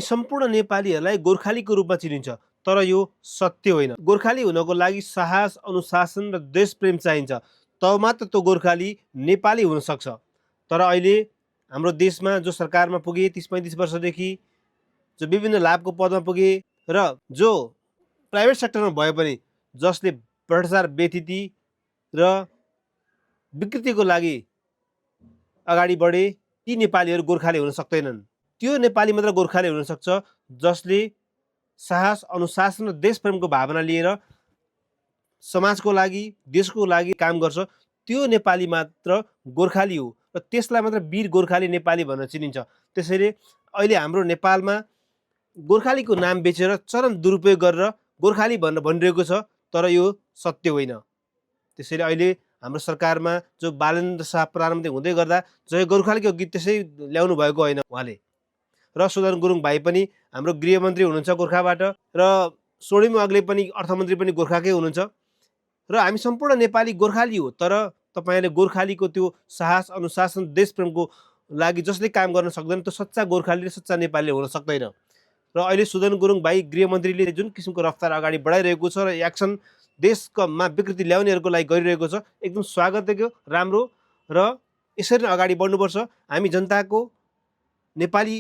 सम्पूर्ण नेपालीहरूलाई गोर्खालीको रूपमा चिनिन्छ, तर यो सत्य होइन। गोर्खाली हुनको लागि साहस, अनुशासन र देशप्रेम चाहिन्छ, तब मात्र त्यो गोर्खाली नेपाली हुन सक्छ। तर अहिले हाम्रो देशमा जो सरकारमा पुगे 30-35 वर्षदेखि, जो विभिन्न लाभको पदमा पुगे र जो प्राइभेट सेक्टरमा भए पनि जसले भ्रष्टाचार, व्यथिति र विकृतिको लागि अगाडि बढे, ती नेपालीहरू गोर्खाली हुन सक्दैनन्। त्यो नेपाली मात्र गोर्खाली हुन सक्छ जसले साहस, अनुशासन र देशप्रेमको भावना लिएर समाजको लागि, देशको लागि काम गर्छ। त्यो नेपाली मात्र गोर्खाली हो र त्यसलाई मात्र वीर गोर्खाली नेपाली भनेर चिनिन्छ। त्यसैले अहिले हाम्रो नेपालमा गोर्खालीको नाम बेचेर चरम दुरुपयोग गरेर गोर्खाली भनेर भनिरहेको छ, तर यो सत्य होइन। त्यसैले अहिले हाम्रो सरकारमा जो बालेन्द्र शाह प्रधानमन्त्री हुँदै गर्दा जय गोर्खालीको गीत त्यसै ल्याउनु भएको होइन उहाँले। र सुदन गुरुङ भाइ पनि हाम्रो गृहमन्त्री हुनुहुन्छ गोर्खाबाट, र स्वर्णिम वाग्ले पनि अर्थमन्त्री पनि गोर्खाकै हुनुहुन्छ। र हामी सम्पूर्ण नेपाली गोर्खाली हो, तर तपाईँले गोर्खालीको त्यो साहस, अनुशासन, देशप्रेमको लागि जसले काम गर्न सक्दैन त्यो सच्चा गोर्खाली र सच्चा नेपाली हुन सक्दैन। र अहिले सुदन गुरुङ भाइ गृहमन्त्रीले जुन किसिमको रफ्तार अगाडि बढाइरहेको छ र एक्सन देशमा विकृति ल्याउनेहरूको लागि गरिरहेको छ, एकदम स्वागतयोग्य, राम्रो, र यसरी नै अगाडि बढ्नुपर्छ। हामी जनताको, नेपाली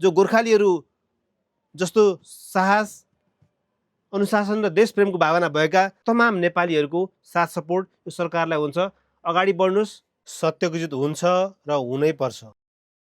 जो गोर्खालीहरू जस्तो साहस, अनुशासन र देशप्रेमको भावना भएका तमाम नेपालीहरूको साथ सपोर्ट यो सरकारलाई हुन्छ। अगाडि बढ्नुहोस्, सत्यको जित हुन्छ र हुनै पर्छ।